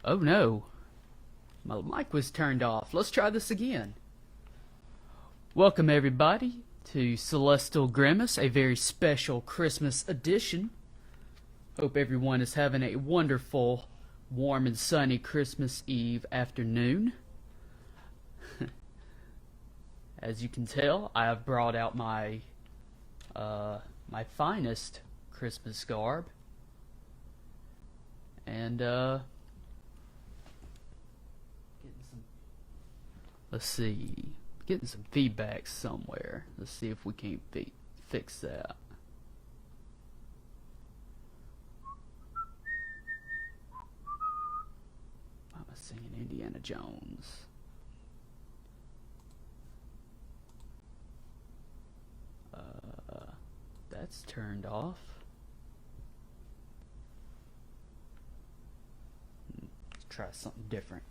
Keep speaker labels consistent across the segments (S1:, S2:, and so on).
S1: Oh no, my mic was turned off. Let's try this again. Welcome everybody to Celestial Grimace, a very special Christmas edition. Hope everyone is having a wonderful, warm and sunny Christmas Eve afternoon. As you can tell, I have brought out my my finest Christmas garb. And let's see, getting some feedback somewhere. Let's see if we can't fix that. Why am I singing Indiana Jones? That's turned off. Let's try something different.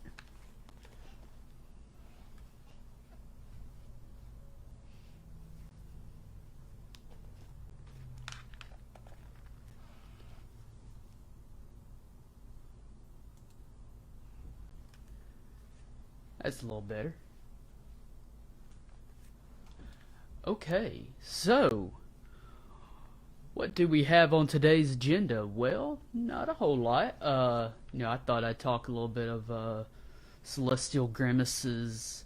S1: That's a little better. Okay, so what do we have on today's agenda? Well, not a whole lot. I thought I'd talk a little bit of Celestial Grimace's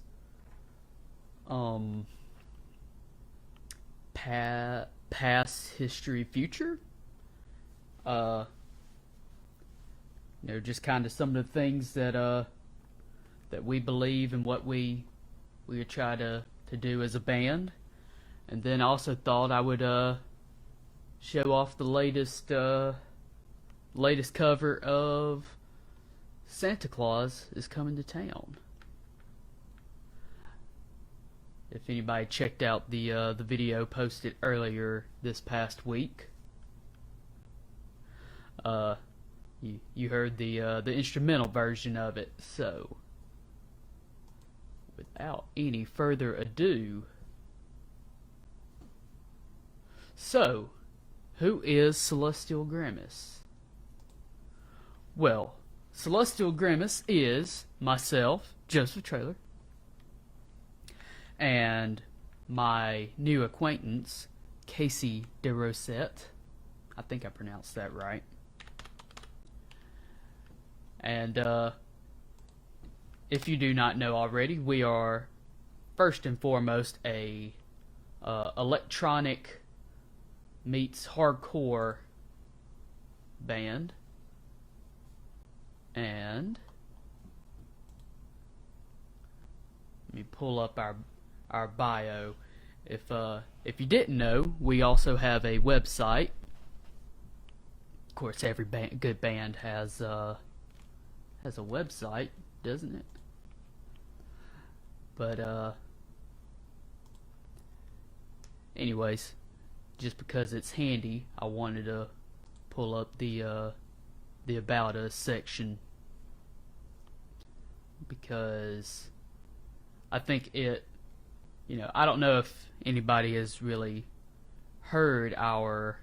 S1: past, history, future. Just kind of some of the things that we believe and what we try to do as a band. And then I also thought I would show off the latest cover of Santa Claus is Coming to Town. If anybody checked out the video posted earlier this past week, you heard the instrumental version of it. So without any further ado, so who is Celestial Grimace? Well, Celestial Grimace is myself, Joseph Traylor, and my new acquaintance, Casey DeRosette. I think I pronounced that right. And if you do not know already, we are first and foremost a electronic meets hardcore band, and let me pull up our bio. If you didn't know, we also have a website. Of course, every good band has a website, doesn't it? But anyways, just because it's handy, I wanted to pull up the About Us section, because I think I don't know if anybody has really heard our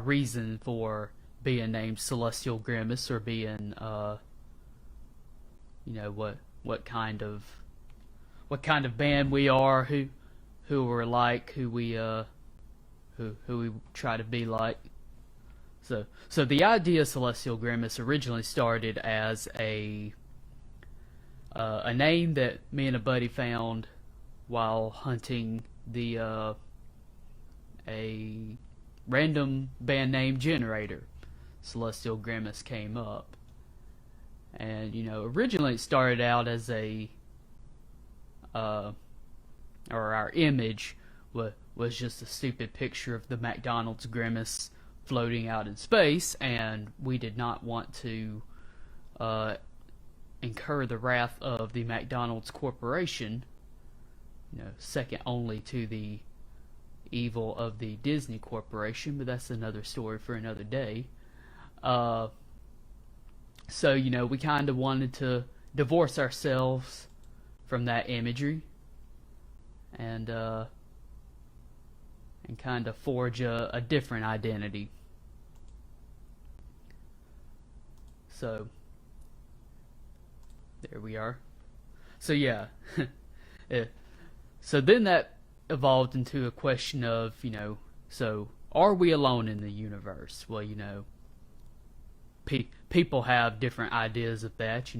S1: reason for being named Celestial Grimace, or being what kind of band we are, who we're like, who we try to be like. So the idea of Celestial Grimace originally started as a name that me and a buddy found while hunting a random band name generator. Celestial Grimace came up, and originally it started out as our image was just a stupid picture of the McDonald's Grimace floating out in space, and we did not want to incur the wrath of the McDonald's Corporation, second only to the evil of the Disney Corporation, but that's another story for another day. So we kind of wanted to divorce ourselves from that imagery, and and kind of forge a different identity. So there we are. So yeah, so then that evolved into a question of, so are we alone in the universe? Well, people have different ideas of that.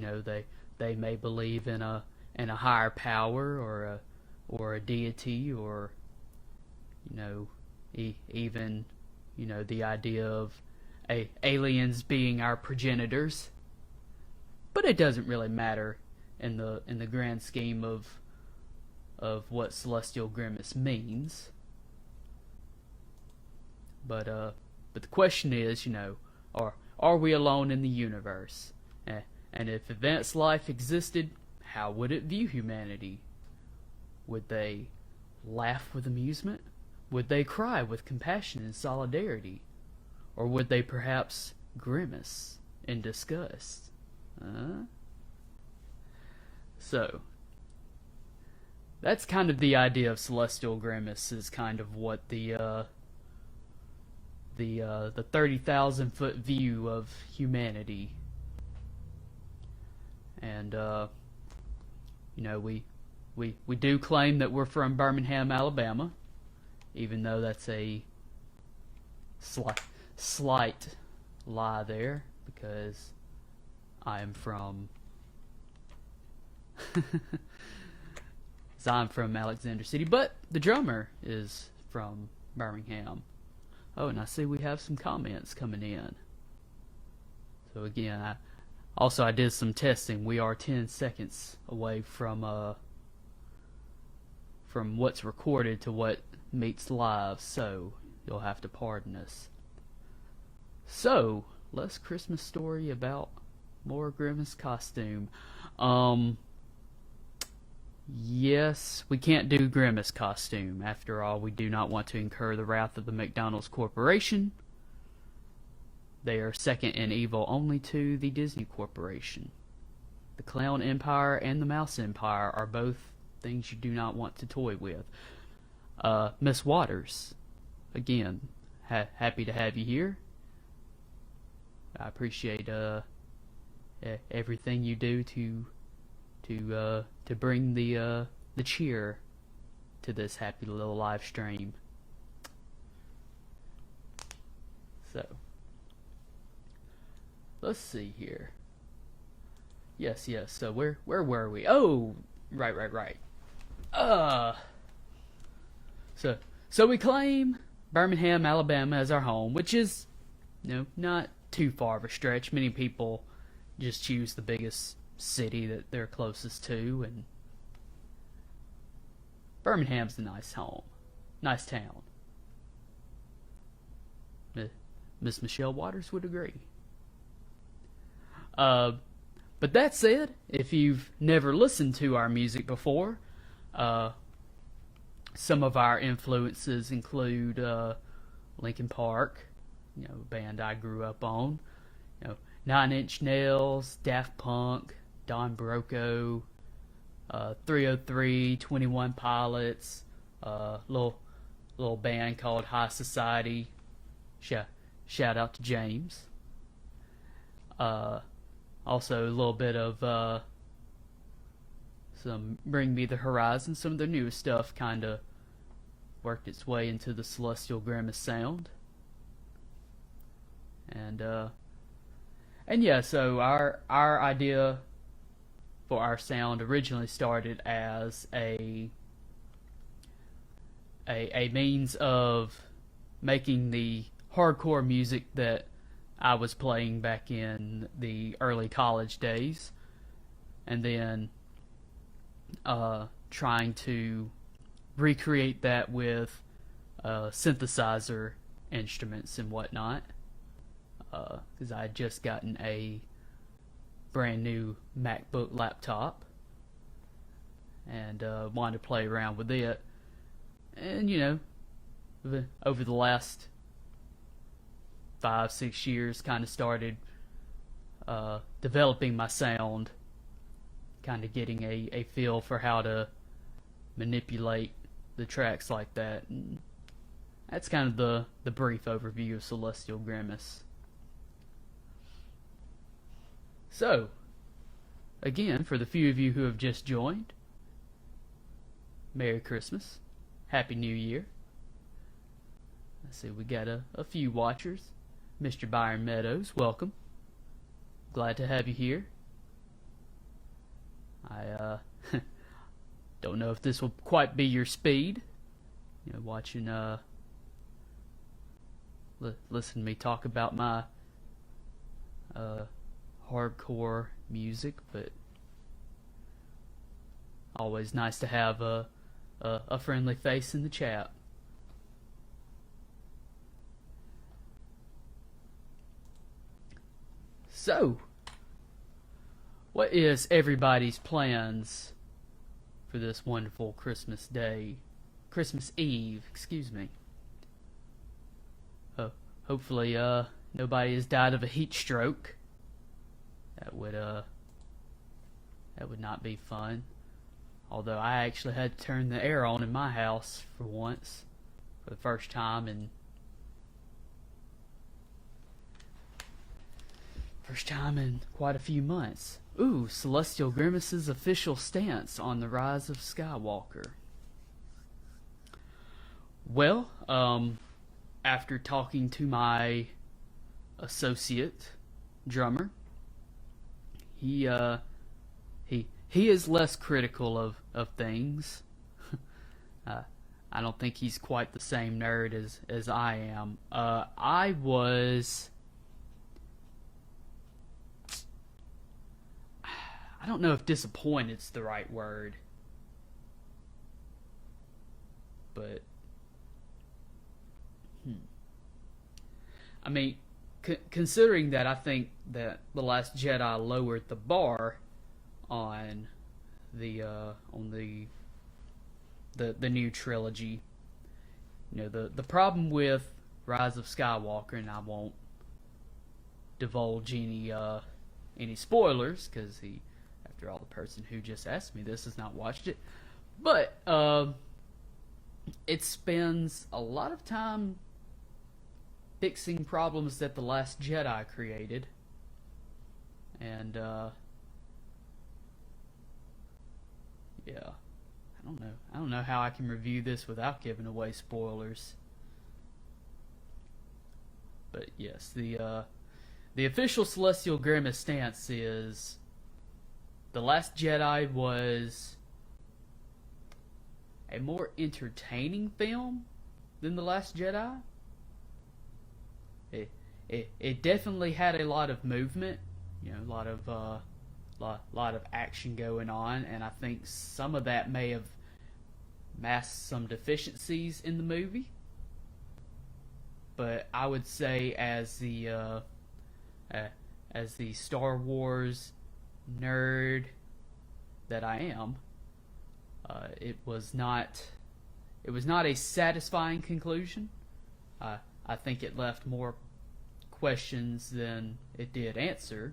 S1: They may believe in a higher power or a deity, or even the idea of aliens being our progenitors. But it doesn't really matter in the grand scheme of what Celestial Grimace means. But the question is, are we alone in the universe? And if advanced life existed, how would it view humanity? Would they laugh with amusement? Would they cry with compassion and solidarity? Or would they perhaps grimace in disgust? So, that's kind of the idea of Celestial Grimace, is kind of what the 30,000 foot view of humanity. And we do claim that we're from Birmingham, Alabama, even though that's a slight lie there, because I am from I'm from Alexander City, but the drummer is from Birmingham. Oh, and I see we have some comments coming in. So again, I did some testing. We are 10 seconds away from what's recorded to what meets live, so you'll have to pardon us. So, less Christmas story about more Grimace costume. Yes, we can't do Grimace costume. After all, we do not want to incur the wrath of the McDonald's Corporation. They are second in evil only to the Disney Corporation. The Clown Empire and the Mouse Empire are both things you do not want to toy with. Miss Waters, again, happy to have you here. I appreciate everything you do to bring the cheer to this happy little live stream. So, let's see here. Yes. So where were we? Oh, right. So we claim Birmingham, Alabama as our home, which is, not too far of a stretch. Many people just choose the biggest city that they're closest to, and Birmingham's a nice home, nice town. Miss Michelle Waters would agree. But that said, if you've never listened to our music before, some of our influences include Linkin Park, a band I grew up on, 9 Inch Nails, Daft Punk, Don Broco, 303, 21 Pilots, little band called High Society. Shout out to James. Also a little bit of some Bring Me the Horizon. Some of their newest stuff kind of worked its way into the Celestial Grimace sound. And yeah, so our idea for our sound originally started as a means of making the hardcore music that I was playing back in the early college days, and then trying to recreate that with synthesizer instruments and whatnot, because I had just gotten a brand new MacBook laptop and wanted to play around with it. And over the last 5-6 years, kind of started developing my sound, kind of getting a feel for how to manipulate the tracks like that. And that's kind of the brief overview of Celestial Grimace. So, again, for the few of you who have just joined, Merry Christmas, Happy New Year. Let's see, we got a few watchers. Mr. Byron Meadows, welcome. Glad to have you here. I don't know if this will quite be your speed. You know, watching listen to me talk about my hardcore music, but always nice to have a friendly face in the chat. So, what is everybody's plans for this wonderful Christmas day? Christmas Eve, excuse me. Hopefully, nobody has died of a heat stroke. That would not be fun. Although I actually had to turn the air on in my house for once, for the first time in quite a few months. Ooh, Celestial Grimace's official stance on the rise of Skywalker. Well, after talking to my associate drummer, he is less critical of things. I don't think he's quite the same nerd as I am. I don't know if disappointed's the right word, but I mean, considering that I think that The Last Jedi lowered the bar on the new trilogy. You know, the problem with Rise of Skywalker, and I won't divulge any spoilers because after all, the person who just asked me this has not watched it, but it spends a lot of time fixing problems that The Last Jedi created, and yeah, I don't know how I can review this without giving away spoilers. But yes, the official Celestial Grimace stance is The Last Jedi was a more entertaining film than The Last Jedi. It definitely had a lot of movement, you know, a lot of action going on, and I think some of that may have masked some deficiencies in the movie. But I would say, as the Star Wars nerd that I am, it was not a satisfying conclusion. I think it left more questions than it did answer,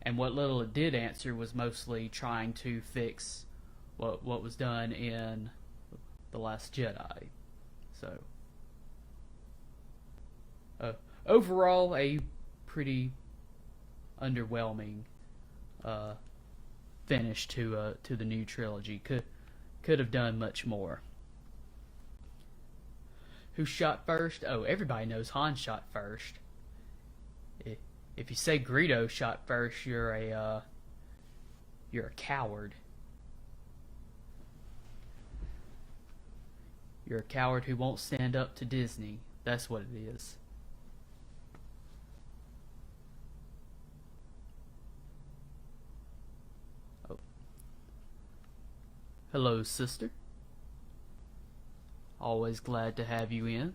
S1: and what little it did answer was mostly trying to fix what was done in The Last Jedi. So overall, a pretty underwhelming finish to the new trilogy. Could have done much more. Who shot first? Oh, everybody knows Han shot first. If you say Greedo shot first, you're a coward. You're a coward who won't stand up to Disney. That's what it is. Oh. Hello, sister. Always glad to have you in.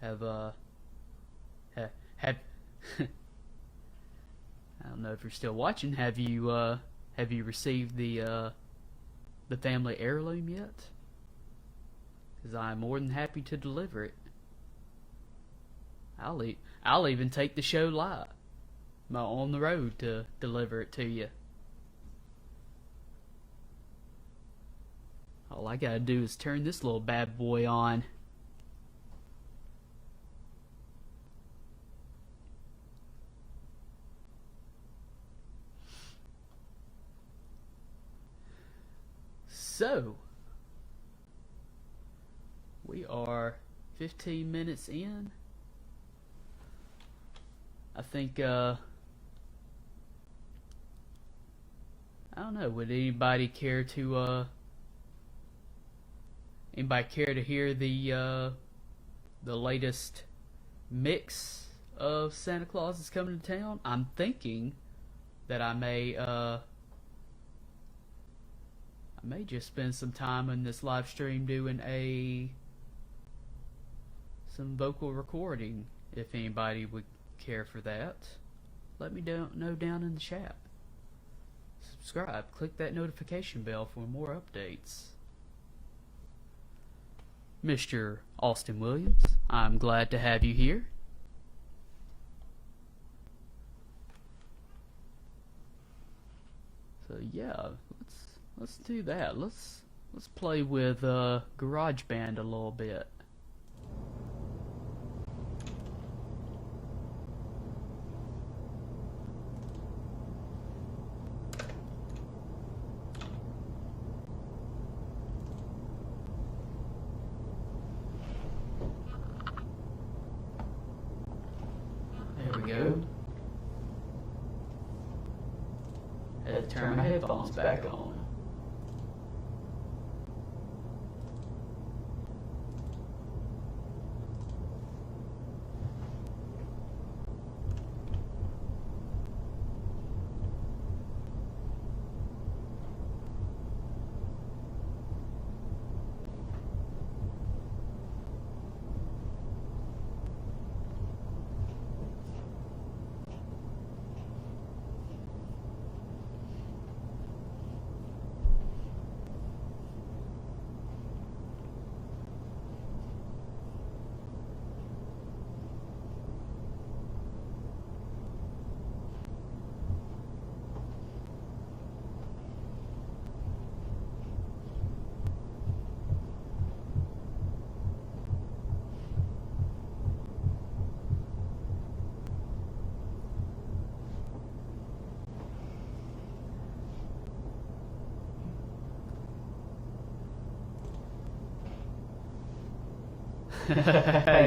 S1: Have I don't know if you're still watching. Have you received the family heirloom yet? Because I'm more than happy to deliver it. I'll even take the show live. I'm on the road to deliver it to you. All I gotta do is turn this little bad boy on. So, we are 15 minutes in. I think, I don't know, would anybody care to hear the latest mix of Santa Claus is Coming to Town? I'm thinking that I may just spend some time in this live stream doing some vocal recording. If anybody would care for that, let me know down in the chat. Subscribe, click that notification bell for more updates. Mr. Austin Williams, I'm glad to have you here. So yeah, let's do that. Let's play with GarageBand a little bit. There we go. Had to turn my headphones back on.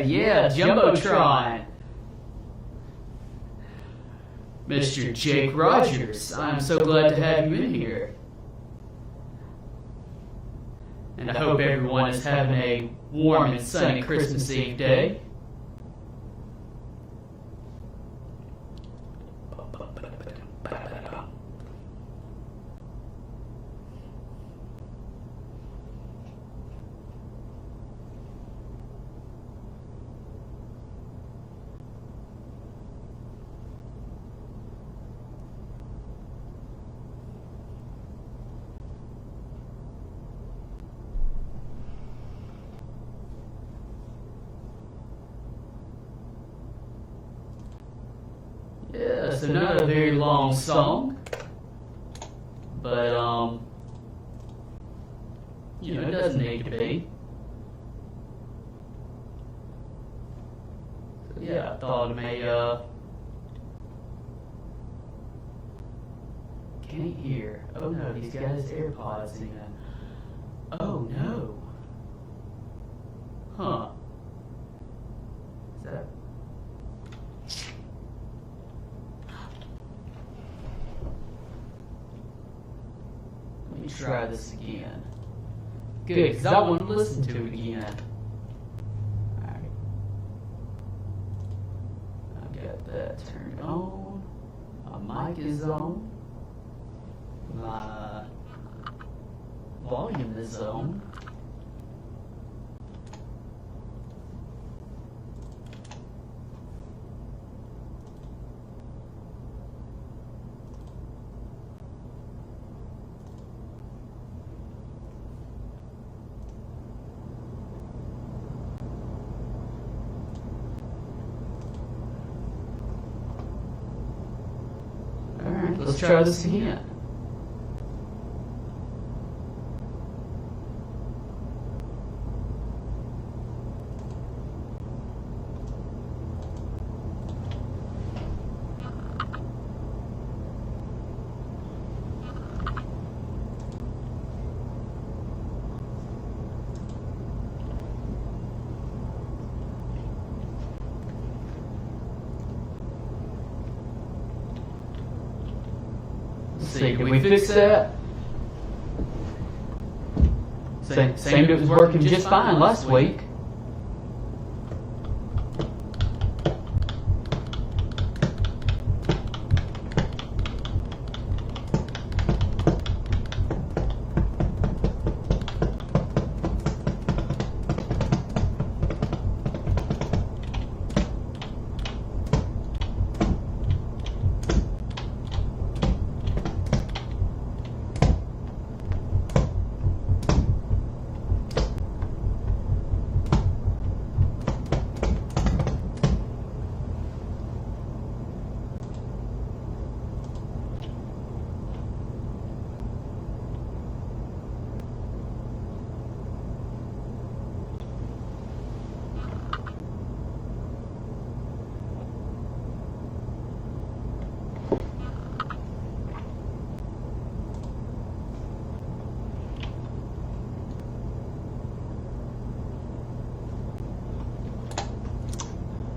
S1: Yeah, Jumbotron. Mr. Jake Rogers, I'm so glad to have you in here. And I hope everyone is having a warm and sunny Christmas Eve day. Yeah, so not a very long song, but you know, it doesn't need to be. So yeah, I thought I may can't hear. Oh no, he's got his AirPods in. Oh no. Huh. Is that? Let me try this again. Good, because I want to listen to it again. Alright. I've got that turned on. My mic is on. My volume is on. Alright, let's try this again. see, can we fix that? Seemed it was working just fine last week.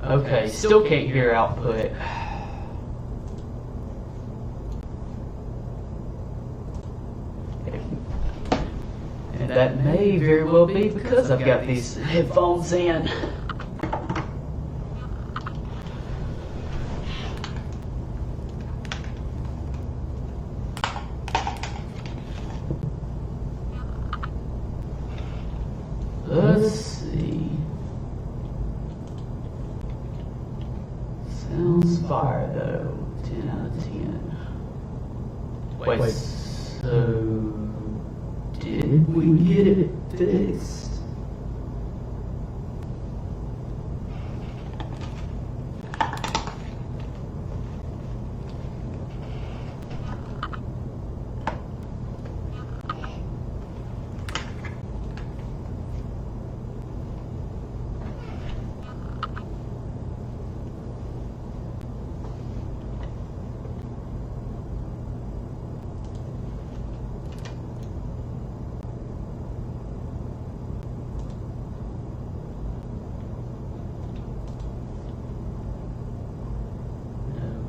S1: Okay, still can't hear output. And that may very well be because I've got these headphones in. Let's see. Sounds fire though. 10 out of 10. Wait, so did we get it fixed?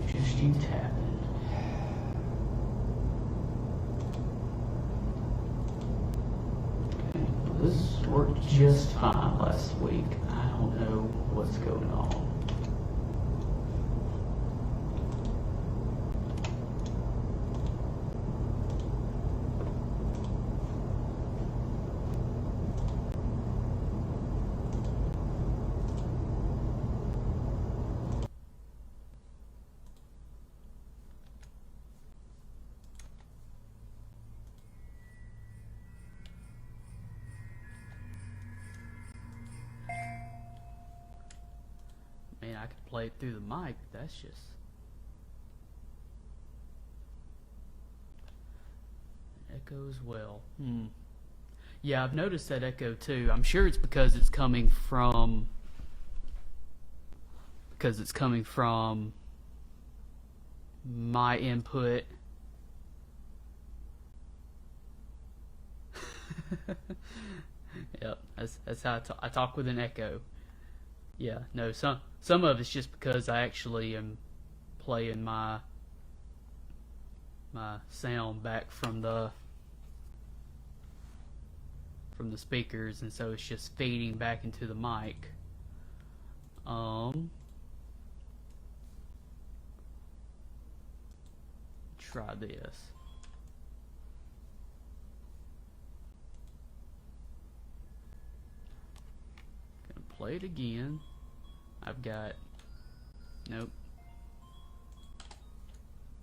S1: Just you tapping. Okay, well, this worked just fine last week. I don't know what's going on. I mean, I could play it through the mic, but that's just... Echo as well. Yeah, I've noticed that echo too. I'm sure it's because it's coming from... my input. Yep, that's how I talk with an echo. Yeah, no, some of it's just because I actually am playing my sound back from the speakers, and so it's just feeding back into the mic. Try this. Play it again. Nope.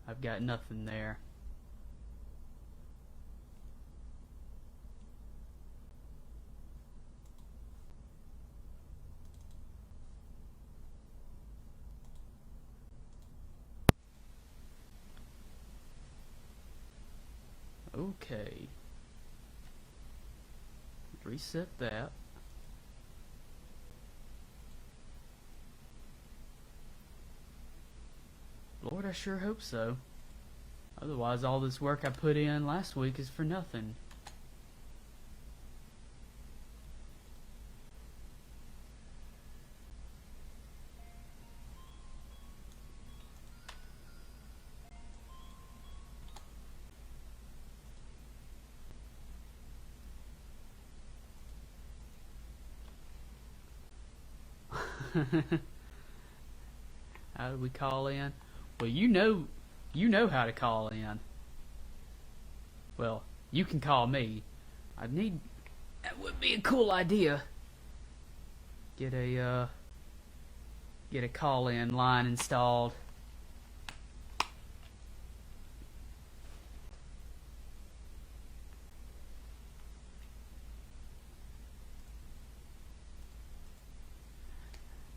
S1: I've got nothing there. Okay. Reset that. Lord, I sure hope so. Otherwise, all this work I put in last week is for nothing. How do we call in? Well, you know how to call in. Well, you can call me. That would be a cool idea. Get a call-in line installed.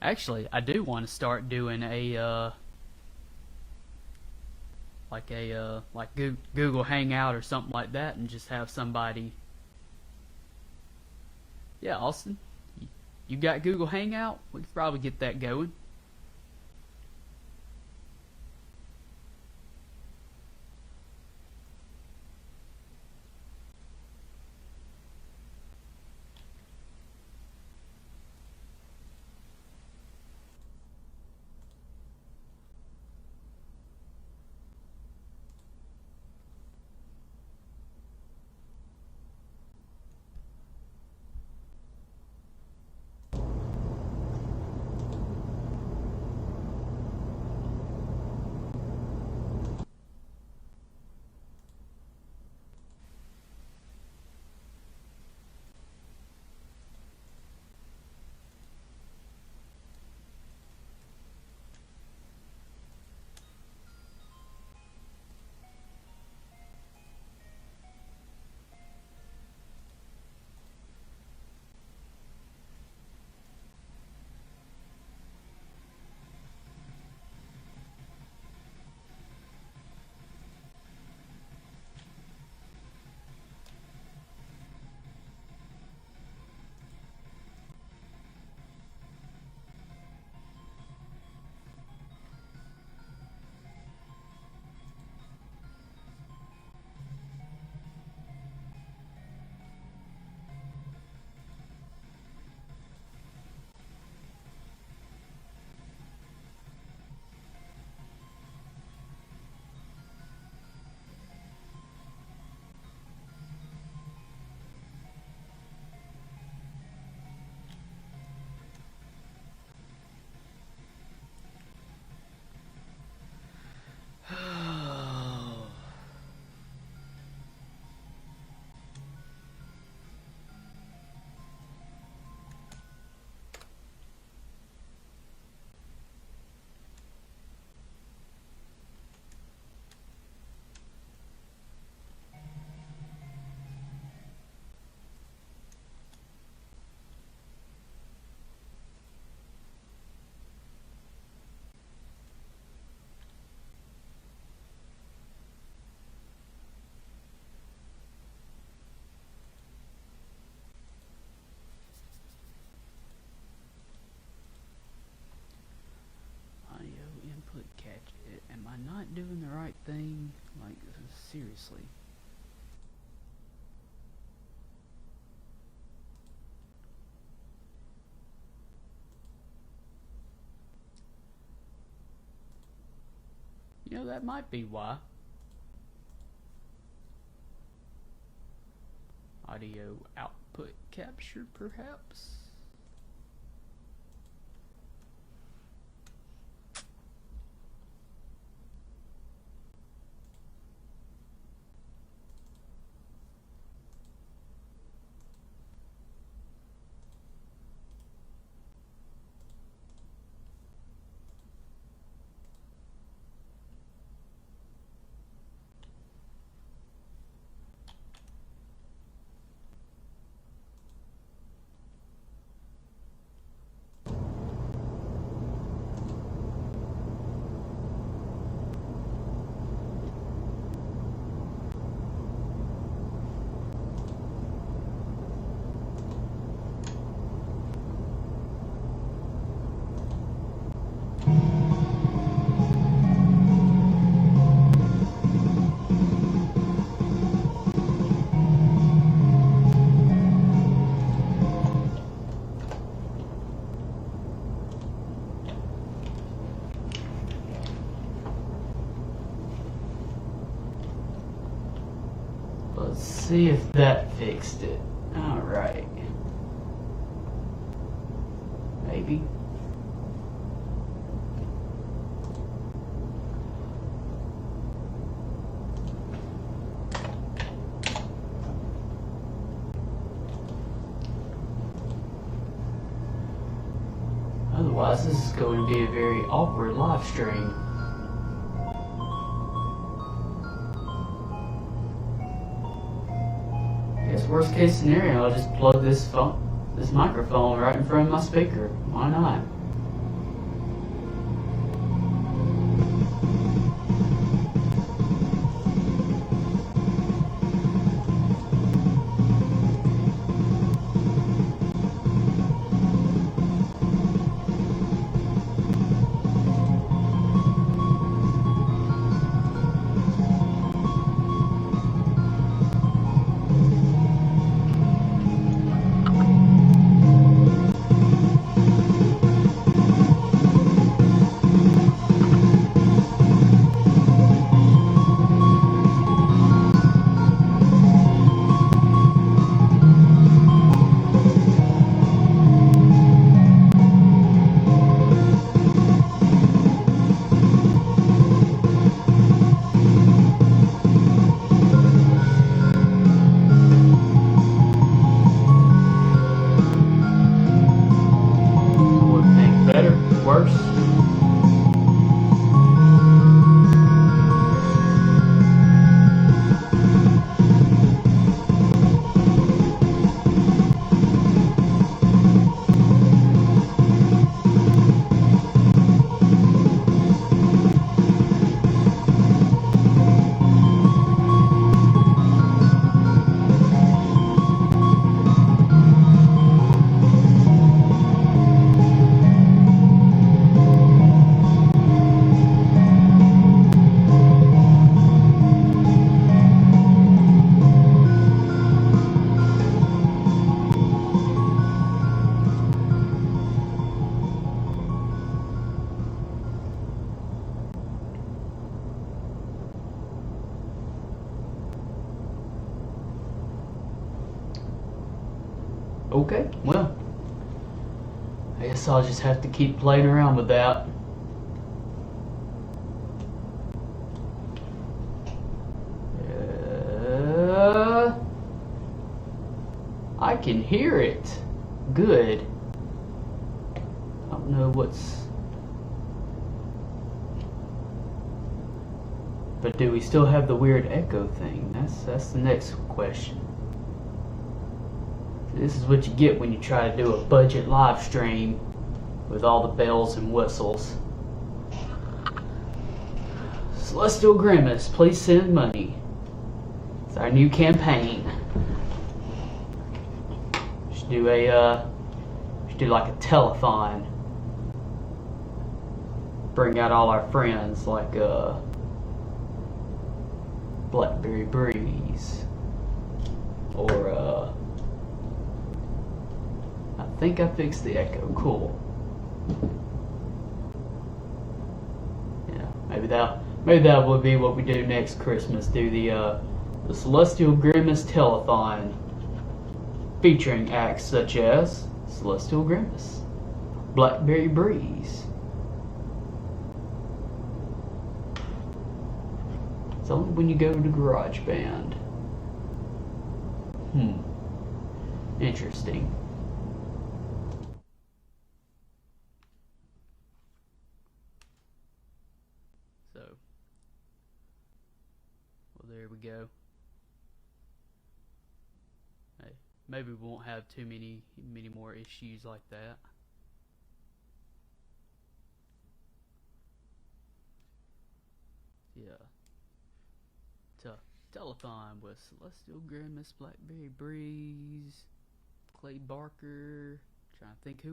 S1: Actually, I do want to start doing a like Google Hangout or something like that, and just have somebody. Yeah, Austin, you got Google Hangout? We could probably get that going. Am I not doing the right thing? Like, seriously. You know, that might be why. Audio output capture, perhaps? Let's see if that fixed it. Alright. Maybe. Otherwise, this is going to be a very awkward live stream. I guess worst case scenario, I'll just plug this microphone right in front of my speaker. Why not? Okay, well, I guess I'll just have to keep playing around with that. I can hear it. Good. I don't know what's... But do we still have the weird echo thing? That's the next question. This is what you get when you try to do a budget live stream with all the bells and whistles. Celestial Grimace, please send money. It's our new campaign. We should do like a telethon. Bring out all our friends like Blackberry Breeze or I think I fixed the echo. Cool. Yeah, maybe that would be what we do next Christmas. Do the Celestial Grimace telethon, featuring acts such as Celestial Grimace, Blackberry Breeze. It's only when you go to GarageBand. Interesting. There we go. Hey, maybe we won't have too many more issues like that. Yeah. Telethon with Celestial Grimace, Blackberry Breeze, Clay Barker. Trying to think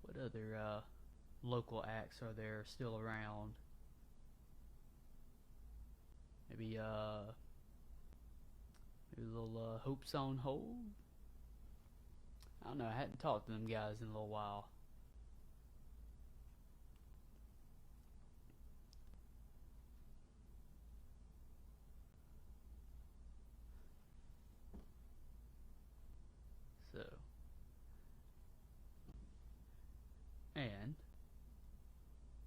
S1: what other local acts are there still around. Maybe a little Hopes on Hold. I don't know, I hadn't talked to them guys in a little while. So, and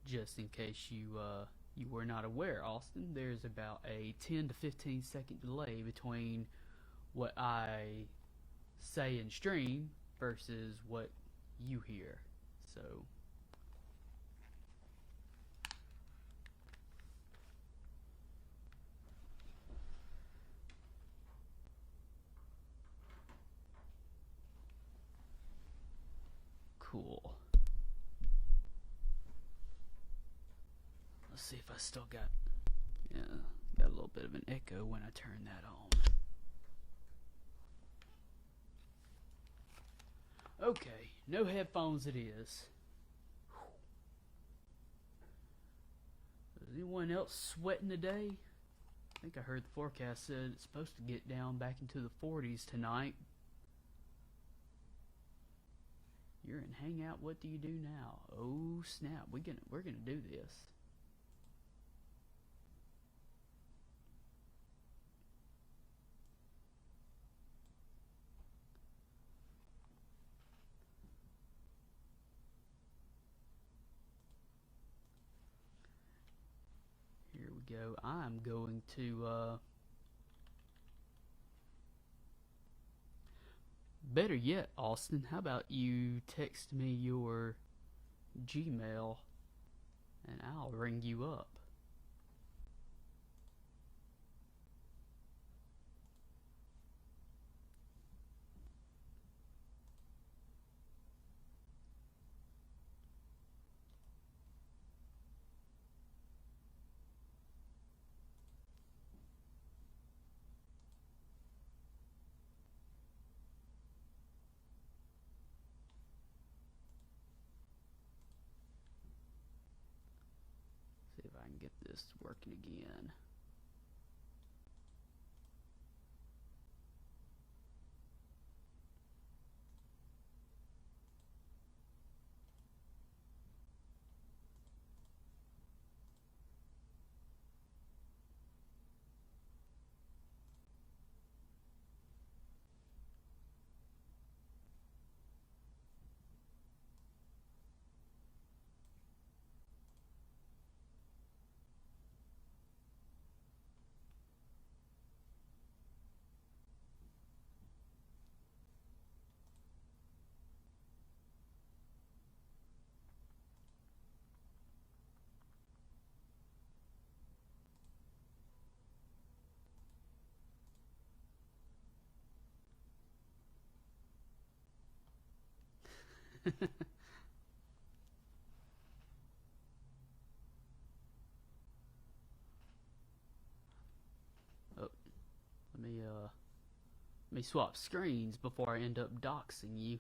S1: just in case you were not aware, Austin, there's about a 10 to 15 second delay between what I say in stream versus what you hear. So cool. Let's see if I still got a little bit of an echo when I turn that on. Okay, no headphones it is. Is anyone else sweating today? I think I heard the forecast said it's supposed to get down back into the 40s tonight. You're in Hangout, what do you do now? Oh snap, we're gonna do this. Here we go. I'm going to better yet, Austin, how about you text me your Gmail and I'll ring you up. See if I can get this working again. Oh, let me swap screens before I end up doxing you.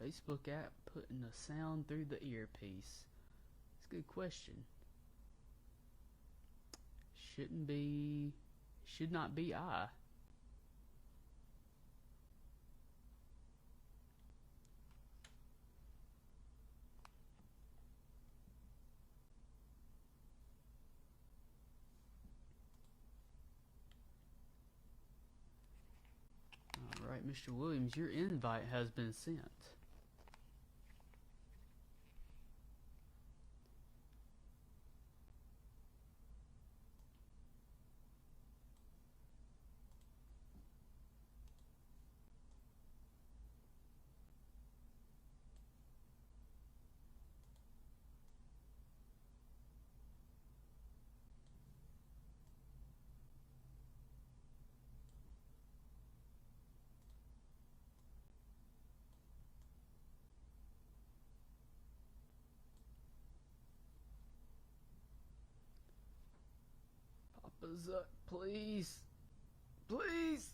S1: Facebook app putting the sound through the earpiece. It's a good question. Should not be I. Alright, Mr. Williams, your invite has been sent. Papa Zuck, please. Please.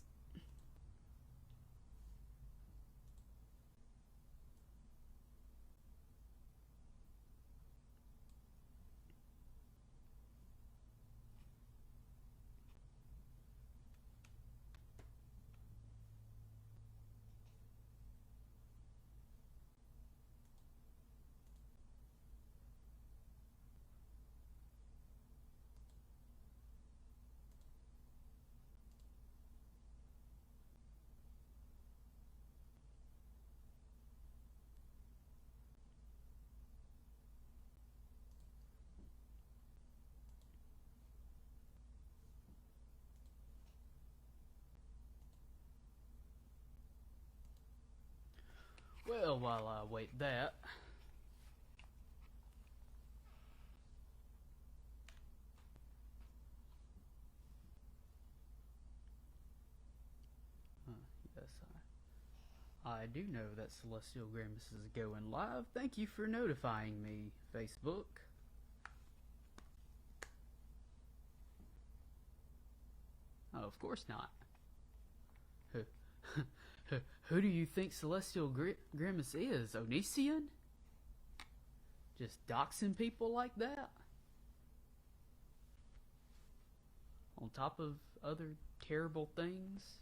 S1: Well, while I wait that, yes, I do know that Celestial Grimace is going live. Thank you for notifying me, Facebook. Oh, of course not. Who do you think Celestial Grimace is? Onision? Just doxing people like that? On top of other terrible things?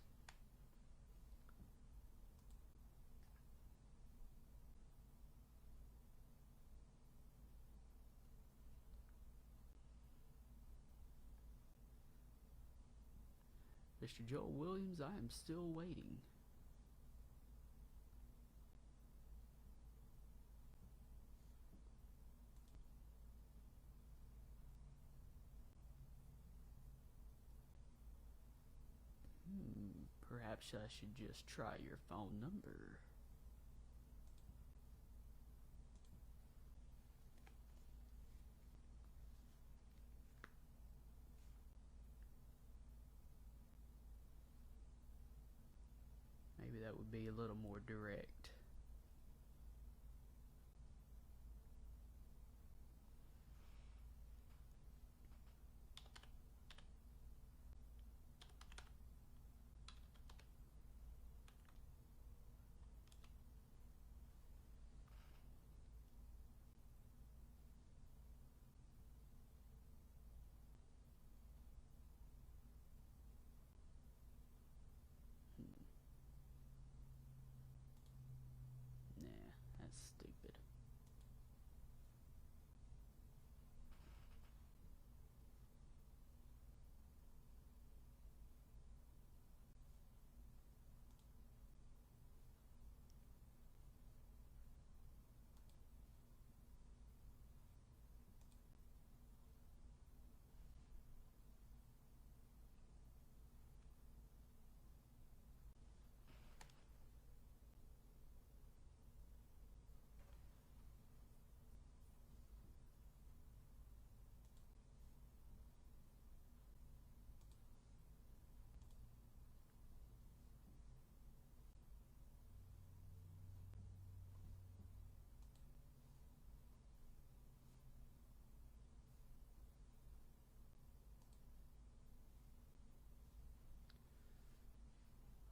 S1: Mr. Joel Williams, I am still waiting. Perhaps I should just try your phone number. Maybe that would be a little more direct. Nah, that's stupid.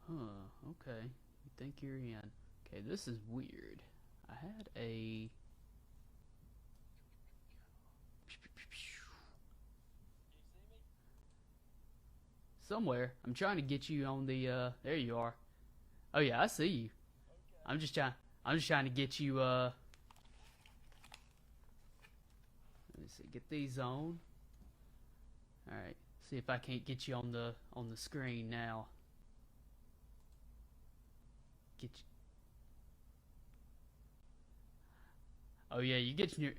S1: Huh, okay. You think you're in. Okay, this is weird. I had a... Somewhere. I'm trying to get you on the, there you are. Oh yeah, I see you. I'm just trying to get you, let me see, get these on. Alright, see if I can't get you on the screen now. Get you. Oh yeah, you getting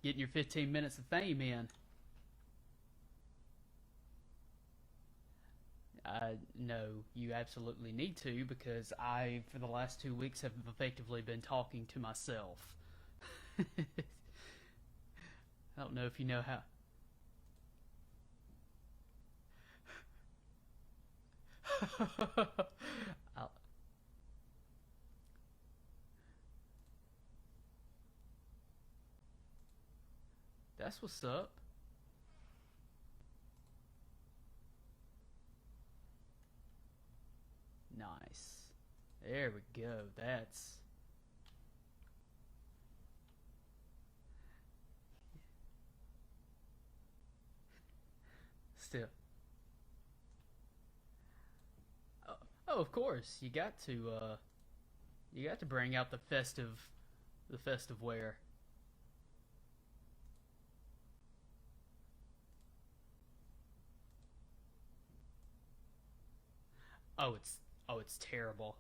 S1: your 15 minutes of fame in. No, you absolutely need to, because I, for the last 2 weeks, have effectively been talking to myself. I don't know if you know how. That's what's up. Nice. There we go. That's... Still. Oh, of course. You got to bring out the festive wear. Oh, it's terrible.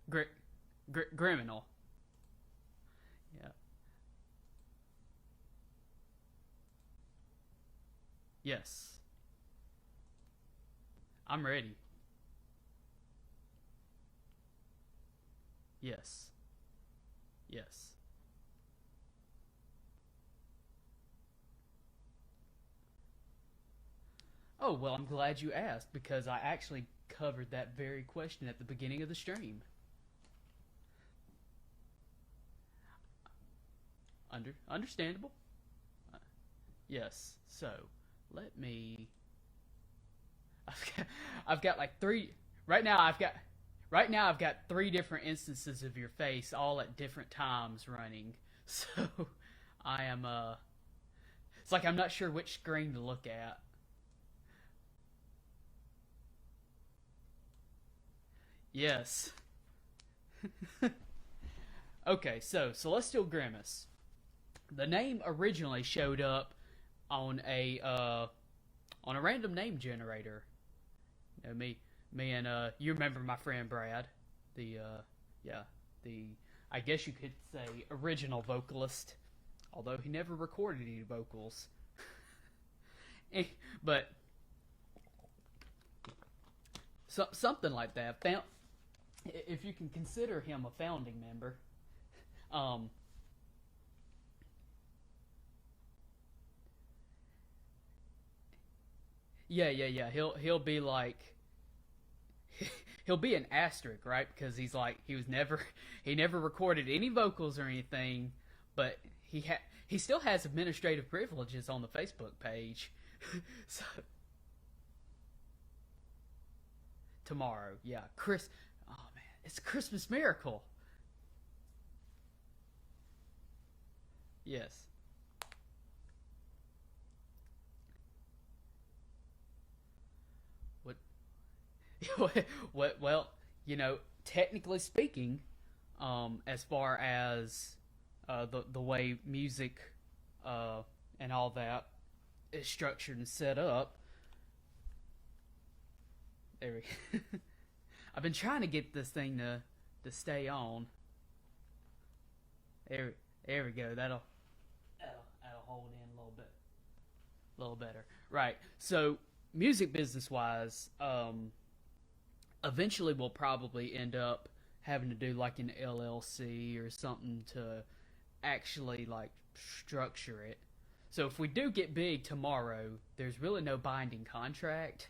S1: Great. Griminal. Yeah. Yes. I'm ready. Yes. Yes. Oh, well, I'm glad you asked because I actually covered that very question at the beginning of the stream. Understandable. Uh, yes. So, let me I've got, I've got like three right now I've got three different instances of your face all at different times running. So, I am it's like I'm not sure which screen to look at. Yes. Okay, so Celestial Grimace. The name originally showed up on a random name generator. You know, me and you remember my friend Brad, the yeah, the I guess you could say original vocalist, although he never recorded any vocals. Eh, but something like that. If you can consider him a founding member. Um, yeah. He'll be like he'll be an asterisk, right? Because he's like he never recorded any vocals or anything, but he still has administrative privileges on the Facebook page. So tomorrow, yeah, Oh man, it's a Christmas miracle. Yes. What what? Well, technically speaking, as far as the way music and all that is structured and set up, there we. I've been trying to get this thing to stay on. There we go. That'll hold in a little better. Right. So music business wise, eventually we'll probably end up having to do like an LLC or something to actually like structure it. So if we do get big tomorrow, there's really no binding contract.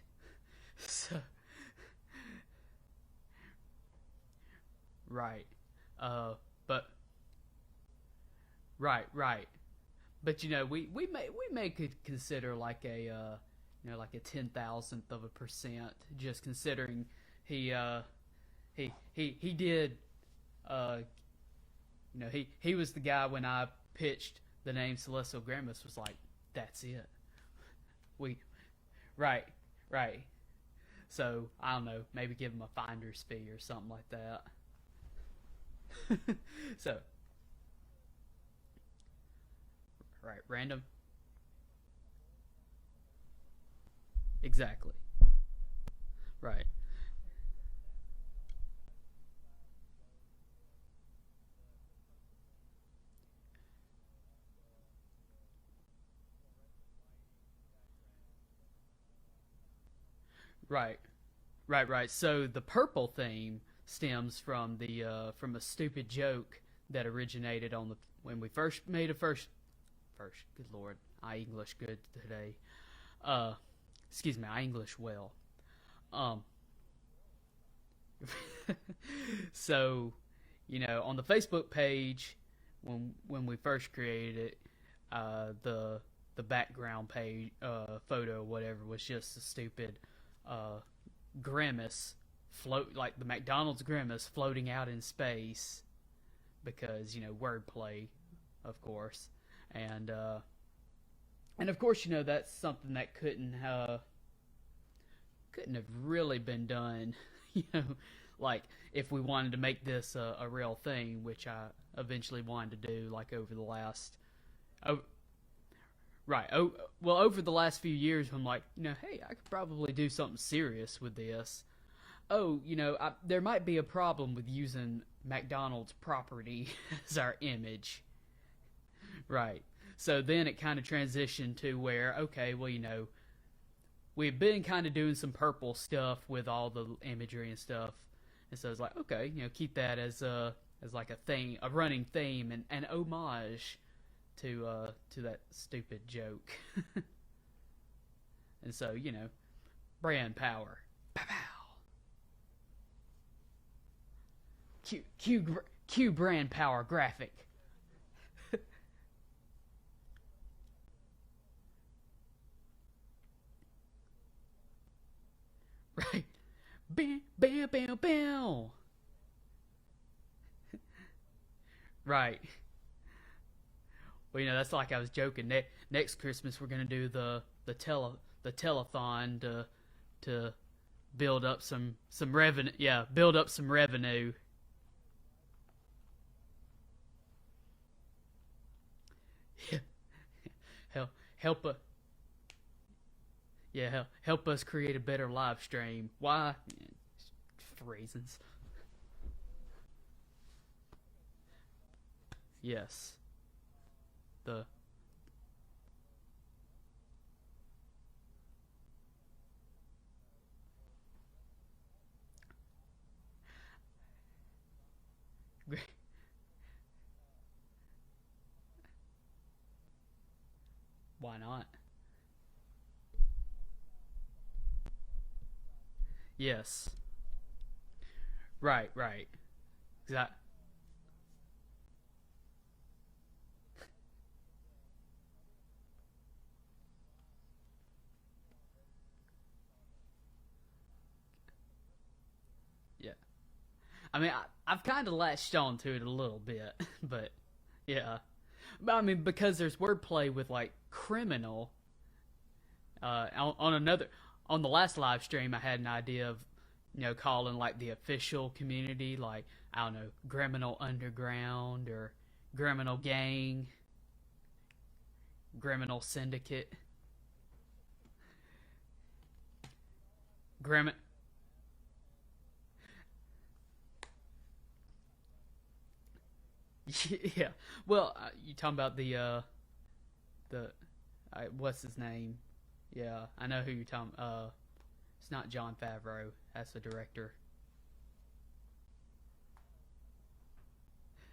S1: So right. But right. But we may could consider like a like a 10,000th of a percent, just considering he he did uh he was the guy when I pitched the name Celestial Grimace was like that's it. We right right. So I don't know, maybe give him a finder's fee or something like that. So right, random, exactly. Right, right, right. So the purple theme stems from a stupid joke that originated on the when we first made a first. Good lord, I English good today. Uh, excuse me, I English well. Um, so on the Facebook page when we first created it, the background page photo whatever was just a stupid uh, grimace float like the McDonald's grimace floating out in space because wordplay, of course, and and of course that's something that couldn't have really been done, you know, like if we wanted to make this a real thing, which I eventually wanted to do, like over the last, oh, right, over the last few years, I'm like, hey, I could probably do something serious with this. oh, there might be a problem with using McDonald's property as our image. Right. So then it kind of transitioned to where, okay, well, we've been kind of doing some purple stuff with all the imagery and stuff. And so it's like, okay, keep that as like a thing, a running theme, and an homage to that stupid joke. And so, brand power. Pow pow. Q brand power graphic. Right. Bam, bam, bam, bam. Right. Well, that's like I was joking. Next Christmas we're gonna do the telethon to build up some revenue. Yeah, build up some revenue. Yeah. Help us. Yeah, help us create a better live stream. Why? For reasons. Yes. The why not? Yes. Right, right. That. Yeah. I mean, I've kind of latched on to it a little bit, but yeah. But I mean, because there's wordplay with like criminal. On another, on the last live stream, I had an idea of, calling like the official community, like I don't know, Criminal Underground or Criminal Gang, Criminal Syndicate, Grim. Yeah. Well, you talking about the what's his name? Yeah, I know who you're talking. It's not John Favreau. That's the director.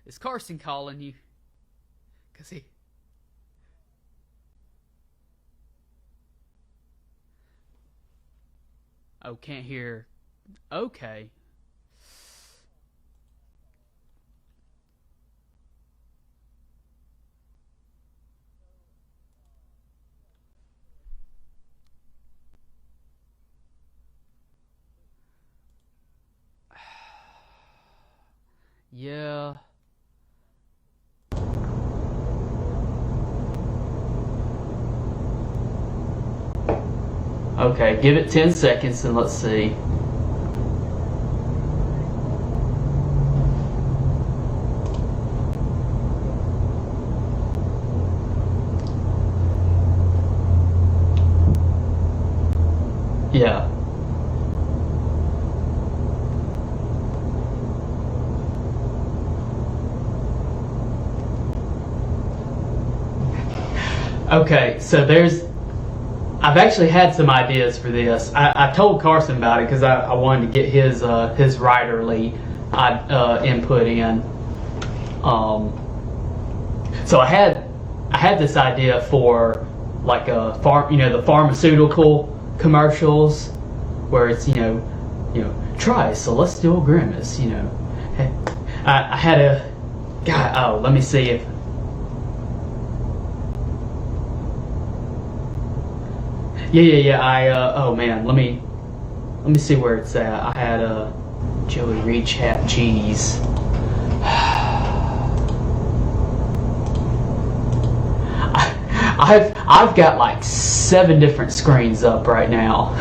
S1: Is Carson calling you? Cause he. Oh, can't hear. Okay. Yeah. Okay, give it 10 seconds and let's see. Yeah. Okay, so I've actually had some ideas for this. I told Carson about it because I wanted to get his writerly input in. So I had this idea for like a the pharmaceutical commercials where it's try Celestial Grimace. I had a God. Oh, let me see if. Yeah. Oh man, let me see where it's at. I had a Joey Reach hat cheese. I've got like 7 different screens up right now.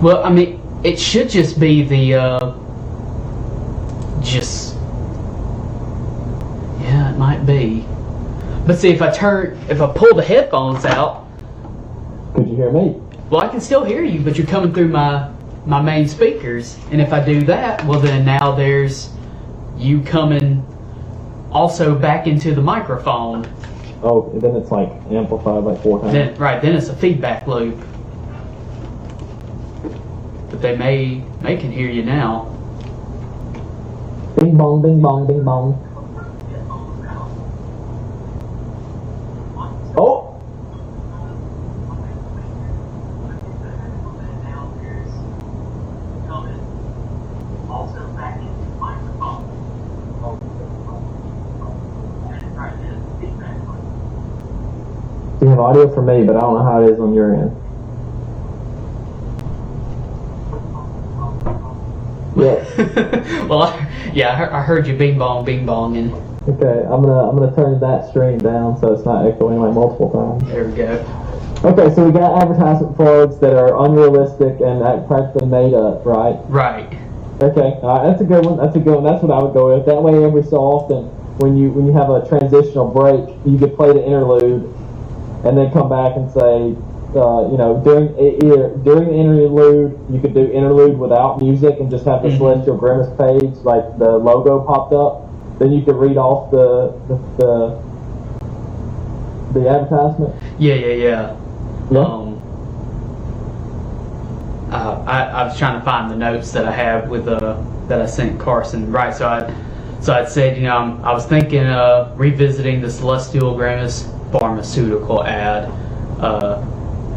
S1: Well, I mean, it should just be the yeah, it might be. But see, if I pull the headphones out,
S2: could you hear me?
S1: Well, I can still hear you, but you're coming through my main speakers. And if I do that, well, then now there's you coming also back into the microphone.
S2: Oh, then it's like amplified like 4 times.
S1: Then it's a feedback loop. But they can hear you now.
S2: Bing bong, bing bong, bing bong. Oh! You have audio for me, but I don't know how it is on your end. Yeah.
S1: Well, I heard you bing bong, and.
S2: Okay, I'm gonna turn that stream down so it's not echoing like multiple times.
S1: There we go.
S2: Okay, so we got advertisement forwards that are unrealistic and practically made up, right?
S1: Right.
S2: Okay, that's a good one. That's what I would go with. That way, every so often, when you have a transitional break, you could play the interlude, and then come back and say, during the interlude, you could do interlude without music and just have the Celestial Grimace page, like the logo popped up. Then you could read off the advertisement.
S1: Yeah. I was trying to find the notes that I have with that I sent Carson. Right. So I'd said, I was thinking revisiting the Celestial Grimace pharmaceutical ad,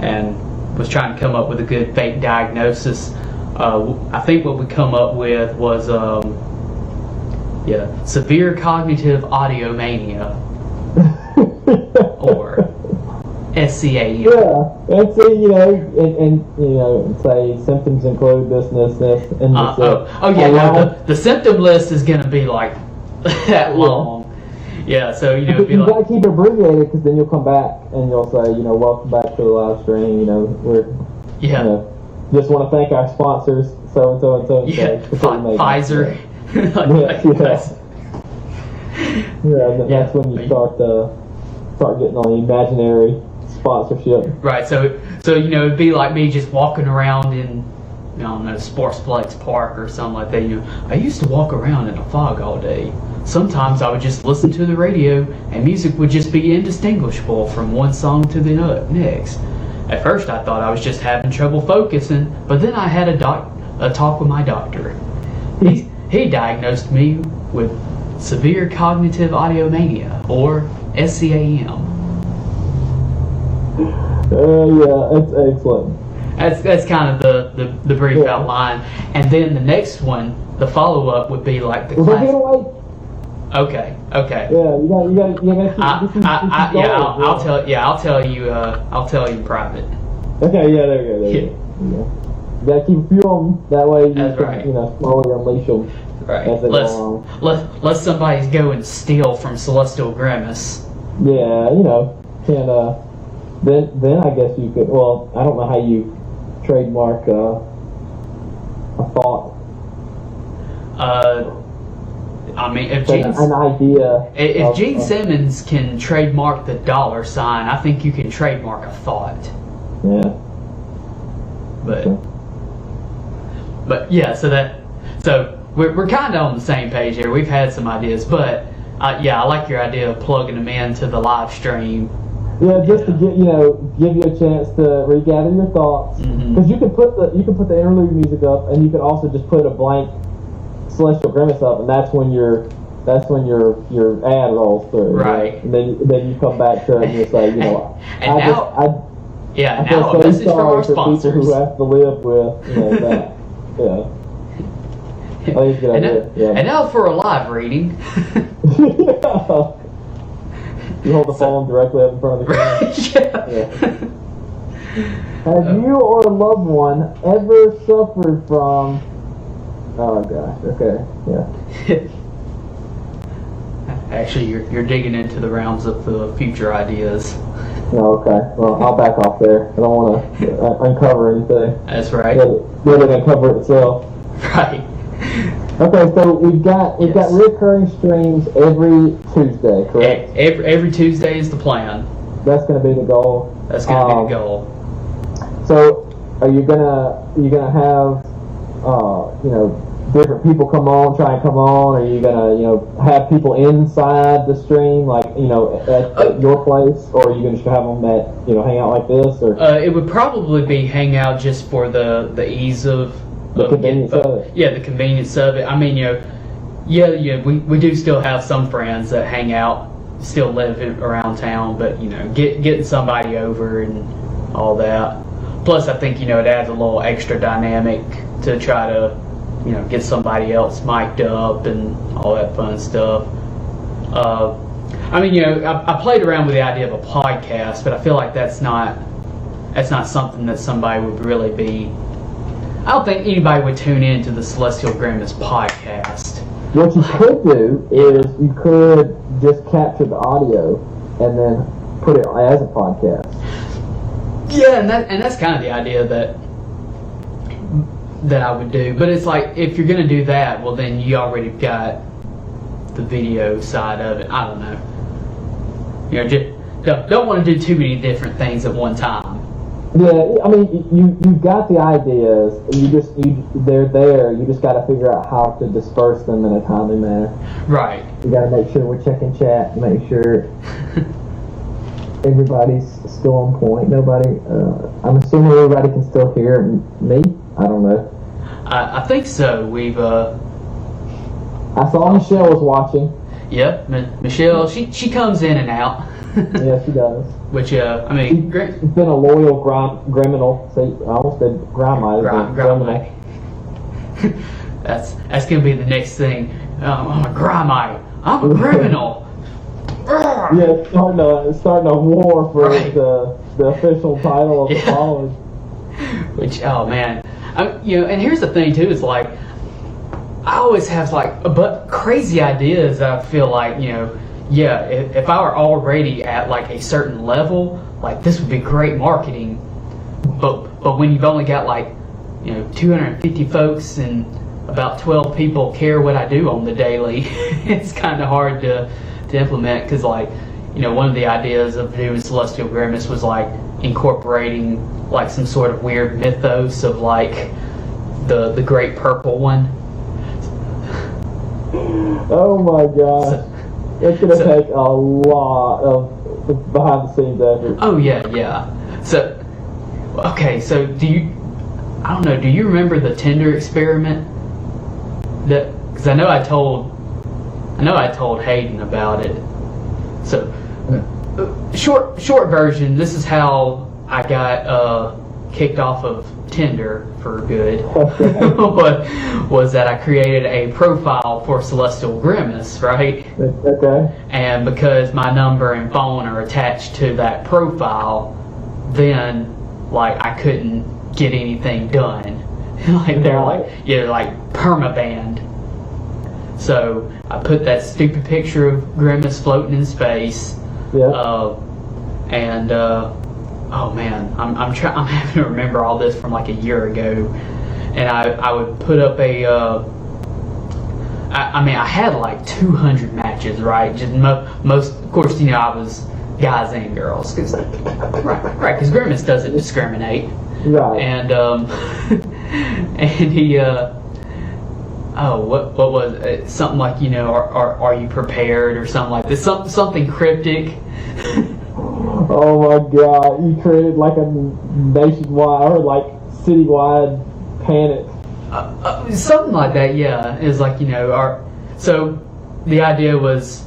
S1: and was trying to come up with a good fake diagnosis. I think what we come up with was severe cognitive audiomania, or SCAM.
S2: Yeah, and see, and say symptoms include this, and this.
S1: The symptom list is gonna be like that long. Yeah, so it'd be
S2: you
S1: like,
S2: gotta keep it abbreviated because then you'll come back and you'll say, welcome back to the live stream. Just want to thank our sponsors, so and so and so.
S1: Yeah, Pfizer.
S2: That's when you start getting on the imaginary sponsorship.
S1: Right. So it'd be like me just walking around in, I don't know, Sportsplex Park or something like that. I used to walk around in a fog all day. Sometimes I would just listen to the radio, and music would just be indistinguishable from one song to the next. At first, I thought I was just having trouble focusing, but then I had a talk with my doctor. He diagnosed me with severe cognitive audiomania, or SCAM.
S2: Yeah, it's excellent.
S1: That's kind of the brief outline, and then the next one, the follow up would be like the class. Okay.
S2: Yeah, you got.
S1: I'll tell you in private.
S2: Okay, yeah, there you go. You gotta keep a few of them. That way you can, slowly unleash them.
S1: Right.
S2: As they go along.
S1: Let somebody go and steal from Celestial Grimace.
S2: Yeah, can then I guess you could. Well, I don't know how you trademark a thought.
S1: I mean, if Gene Simmons can trademark the $, I think you can trademark a thought.
S2: Yeah.
S1: But yeah, so we're kind of on the same page here. We've had some ideas, but I like your idea of plugging them into the live stream.
S2: Yeah, just to give you a chance to regather your thoughts, because you can put the interlude music up, and you can also just put a blank Celestial Grimace up, and that's when your ad rolls through.
S1: Right.
S2: And then you come back to it and you say,
S1: a message from our sponsors.
S2: People who have to live with that. Yeah. I think it's a good idea. Yeah.
S1: And now for a live reading.
S2: You hold the phone directly up in front of the camera. Yeah. Have you or a loved one ever suffered from? Oh gosh. Okay. Yeah.
S1: Actually, you're digging into the realms of the future ideas.
S2: No, okay. Well, I'll back off there. I don't want to uncover anything.
S1: That's right.
S2: Let it uncover itself.
S1: Right.
S2: Okay, so we've got recurring streams every Tuesday, correct?
S1: Every Tuesday is the plan.
S2: That's going to be the goal.
S1: That's going to be the goal.
S2: So, are you gonna have different people try and come on? Are you gonna have people inside the stream, like at your place, or are you gonna just have them hang out like this? Or
S1: it would probably be hangout just for the ease of
S2: the convenience of it.
S1: Yeah, the convenience of it. I mean, we do still have some friends that hang out, still live around town, but getting somebody over and all that. Plus, I think it adds a little extra dynamic to try to get somebody else mic'd up and all that fun stuff. I played around with the idea of a podcast, but I feel like that's not something that somebody would really be. I don't think anybody would tune in to the Celestial Grimace podcast.
S2: What you could do is you could just capture the audio and then put it as a podcast.
S1: Yeah, and that's kind of the idea that I would do. But it's like, if you're going to do that, well, then you already got the video side of it. I don't know. Just don't want to do too many different things at one time.
S2: Yeah, I mean, you got the ideas. They're there. You just got to figure out how to disperse them in a timely manner.
S1: Right.
S2: You got to make sure we're checking chat. Make sure everybody's still on point. Nobody. I'm assuming everybody can still hear me. I don't know.
S1: I think so. We've.
S2: I saw Michelle was watching.
S1: Yep, Michelle. She comes in and out.
S2: Yeah, she does.
S1: Which I mean,
S2: she's been a loyal criminal. See, I almost said Grimite.
S1: That's gonna be the next thing. I'm a Grimite. I'm a criminal.
S2: Yeah, starting a war for the official title of the college.
S1: Which, oh man, and here's the thing too. Is like, I always have but crazy ideas that I feel like if I were already at like a certain level, like this would be great marketing. But when you've only got 250 folks and about 12 people care what I do on the daily, it's kind of hard to implement, because one of the ideas of doing Celestial Grimace was incorporating some sort of weird mythos of the Great Purple One.
S2: Oh my gosh. It's going to take a lot of behind-the-scenes effort.
S1: Oh, yeah. So, okay, so do you remember the Tinder experiment? Because I know I told Hayden about it. So, short version, this is how I got kicked off of Tinder for good. was that I created a profile for Celestial Grimace, right?
S2: Okay.
S1: And because my number and phone are attached to that profile, then I couldn't get anything done. They're permabanned. So I put that stupid picture of Grimace floating in space.
S2: Yeah.
S1: Oh man, I'm having to remember all this from a year ago, and I would put up I had 200 matches, right? Just most, of course, I was guys and girls, because because Grimace doesn't discriminate.
S2: Right.
S1: And and he what was it? Something are you prepared, or something like this, something cryptic.
S2: Oh my god, you created a nationwide or citywide panic.
S1: Something like that, yeah. Is so the idea was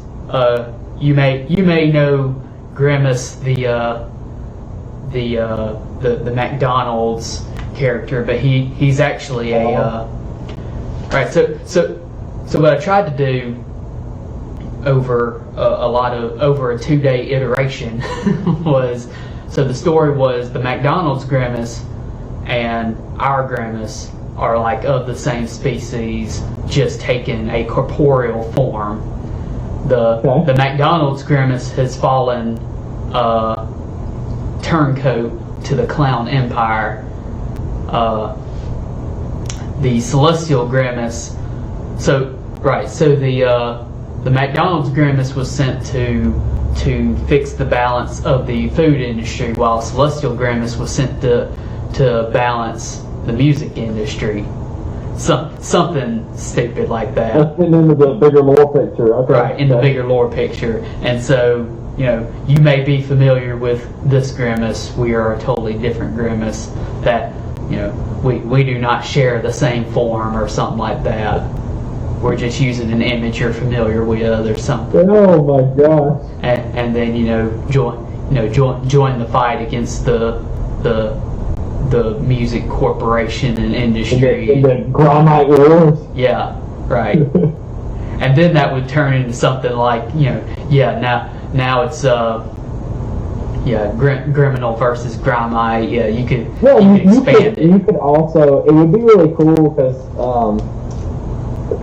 S1: you may know Grimace, the McDonald's character, but he's actually right. So what I tried to do over over a 2-day iteration was, so the story was the McDonald's Grimace and our Grimace are of the same species, just taking a corporeal form. The McDonald's Grimace has fallen turncoat to the clown empire. The celestial Grimace. So the McDonald's Grimace was sent to fix the balance of the food industry, while Celestial Grimace was sent to balance the music industry. Something stupid like that.
S2: That's getting into the bigger lore picture. Okay.
S1: Right, in the bigger lore picture. And so, you may be familiar with this Grimace. We are a totally different Grimace that, we do not share the same form or something like that. We're just using an image you're familiar with or something.
S2: Oh my gosh.
S1: And then, join the fight against the music corporation and industry.
S2: In the Grimace wars.
S1: Yeah, right. And then that would turn into something like, now it's Criminal versus Grimace. Yeah, you could expand it.
S2: You could also, it would be really cool because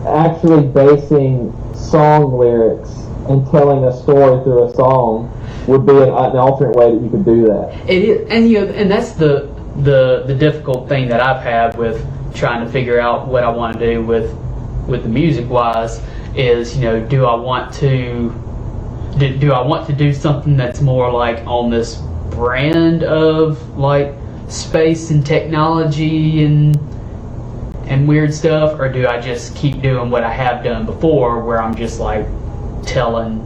S2: actually basing song lyrics and telling a story through a song would be an alternate way that you could do that.
S1: It is, and that's the difficult thing that I've had with trying to figure out what I want to do with the music wise is, do I want to do something that's more like on this brand of like space and technology and weird stuff, or do I just keep doing what I have done before, where I'm just like telling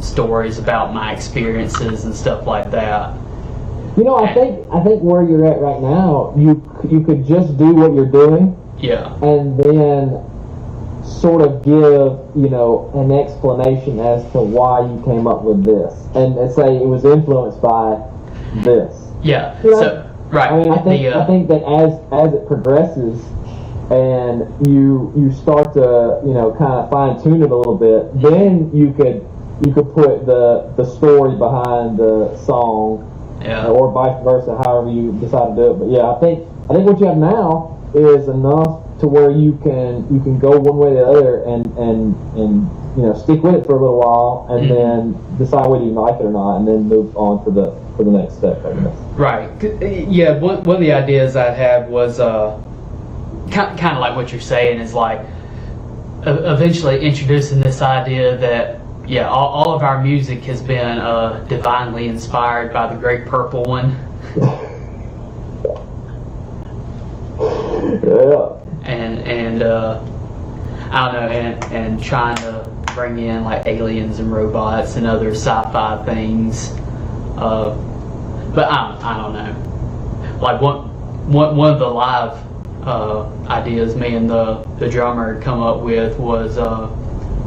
S1: stories about my experiences and stuff like that?
S2: I think where you're at right now, you could just do what you're doing, and then sort of give an explanation as to why you came up with this, and say it was influenced by this.
S1: Yeah. So right.
S2: I mean, I think that as it progresses, and you start to kind of fine tune it a little bit, then you could put the story behind the song, or vice versa, however you decide to do it. But yeah, I think what you have now is enough to where you can go one way or the other and stick with it for a little while, and then decide whether you like it or not, and then move on for the next step, I guess.
S1: Right. Yeah. One of the ideas I had was kind of like what you're saying, is like eventually introducing this idea that all of our music has been divinely inspired by the Great Purple One.
S2: Yeah.
S1: And I don't know, and trying to bring in like aliens and robots and other sci-fi things, but I don't know. Like one of the live ideas me and the drummer had come up with was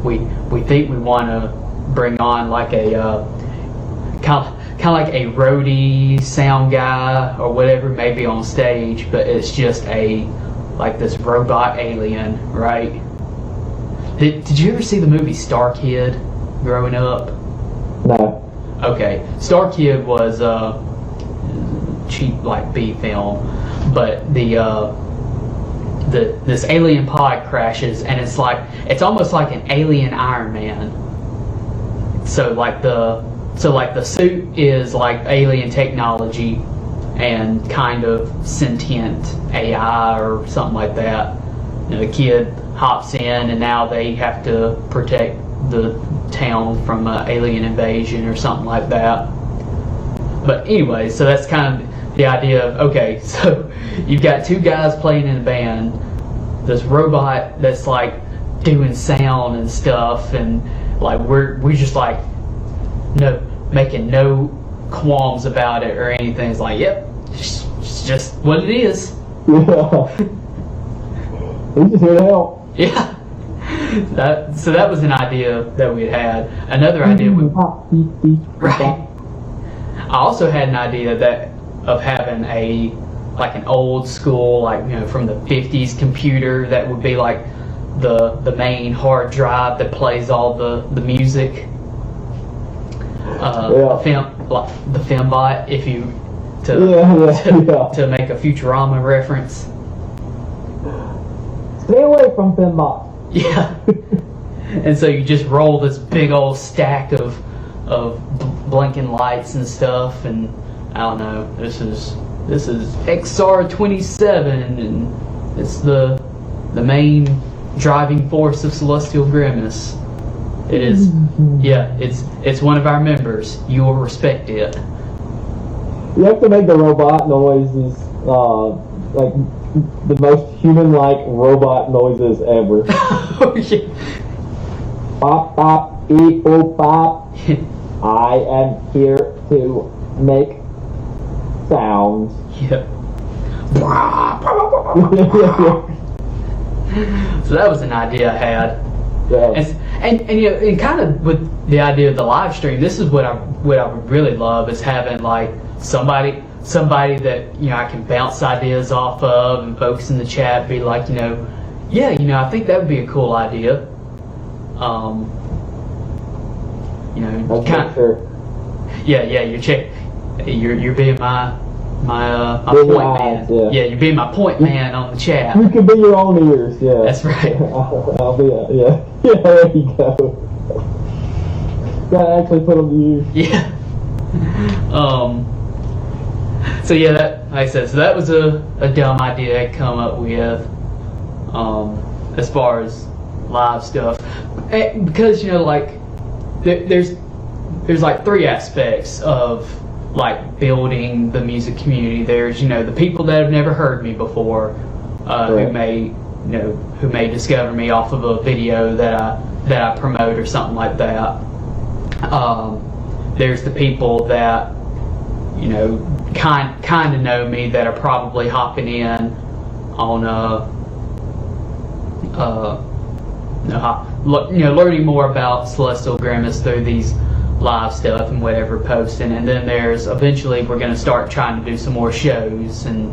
S1: we think we want to bring on like a kind of like a roadie sound guy or whatever, maybe on stage, but it's just like this robot alien, right? Did you ever see the movie Star Kid growing up?
S2: No.
S1: Okay, Star Kid was a cheap like B film, but this alien pod crashes, and it's almost like an alien Iron Man. So the suit is like alien technology and kind of sentient AI or something like that. The kid hops in, and now they have to protect the town from alien invasion or something like that. But anyway, so that's kind of the idea of, okay, so you've got two guys playing in a band, this robot that's like doing sound and stuff, and like we're just like making no qualms about it or anything. It's like, yep, it's just what it is.
S2: Yeah. He's just here to help.
S1: Yeah. So that was an idea that we had. Another idea right. I also had an idea of having an old school, from the 50s computer that would be like the main hard drive that plays all the music. The Fembot, if you to make a Futurama reference.
S2: Stay away from Fembot.
S1: Yeah. And so you just roll this big old stack of blinking lights and stuff, and I don't know. This is XR27, and it's the main driving force of Celestial Grimace. It is, yeah. It's one of our members. You will respect it.
S2: You have to make the robot noises, like the most human-like robot noises ever.
S1: Oh yeah.
S2: Pop, pop, beep, boop, pop. I am here to make sounds.
S1: Yep. So that was an idea I had.
S2: Yeah.
S1: And you know, and kind of with the idea of the live stream, this is what I would really love is having like somebody that, you know, I can bounce ideas off of, and folks in the chat be like, you know, yeah, you know, I think that would be a cool idea. You know, kind
S2: sure.
S1: Yeah, you're being my
S2: Being
S1: point
S2: your
S1: man.
S2: eyes, yeah.
S1: Yeah, you're being my point man on the chat.
S2: You can be your own ears, yeah.
S1: That's right.
S2: I'll be, yeah. Yeah, there you go. Gotta actually put on the ears.
S1: Yeah. So yeah, that, like I said, so that was a dumb idea I come up with. As far as live stuff, because, you know, like there's like three aspects of like building the music community. There's, you know, the people that have never heard me before, who may discover me off of a video that I promote or something like that. There's the people that, you know, kind of know me, that are probably hopping in on learning more about Celestial Grimace through these live stuff and whatever posting. And then there's, eventually we're going to start trying to do some more shows, and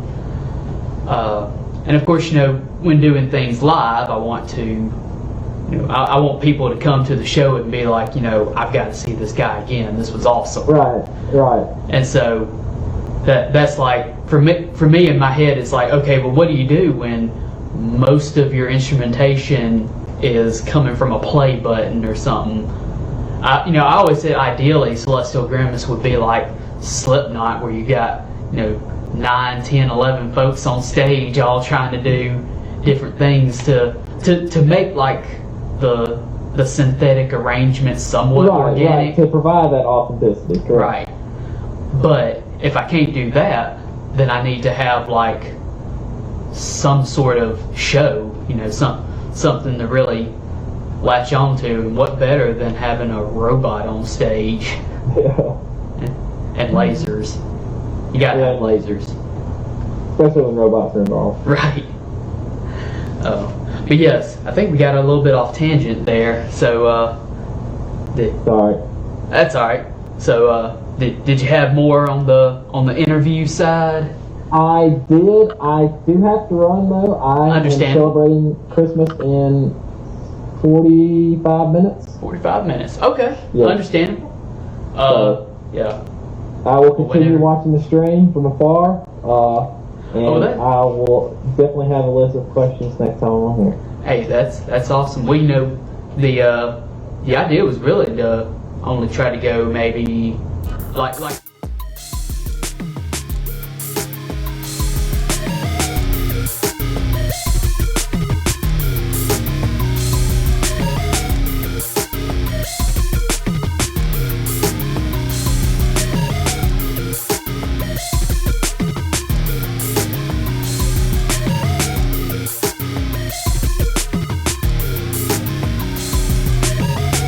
S1: of course, you know, when doing things live, I want to, you know, I want people to come to the show and be like, you know, I've got to see this guy again. This was awesome.
S2: Right.
S1: And so that's like, for me in my head, it's like, okay, well, what do you do when most of your instrumentation is coming from a play button or something? You know, I always said ideally Celestial Grimace would be like Slipknot, where you got, you know, 9, 10, 11 folks on stage all trying to do different things to make like the synthetic arrangement somewhat organic.
S2: Right, to provide that authenticity. Correct.
S1: Right. But if I can't do that, then I need to have like some sort of show, you know, something to really latch onto. And what better than having a robot on stage?
S2: Yeah.
S1: And lasers. You gotta have lasers.
S2: Especially when robots are involved.
S1: Right. But yes, I think we got a little bit off tangent there. So,
S2: Sorry.
S1: That's all right. So, did you have more on the interview side?
S2: I did. I do have to run though. I am celebrating Christmas in 45 minutes.
S1: 45 minutes. Okay.
S2: Yeah.
S1: Understandable. Yeah.
S2: I will continue watching the stream from afar. And I will definitely have a list of questions next time I'm on here.
S1: Hey, that's awesome. Well, you know, the idea was really to only try to go maybe like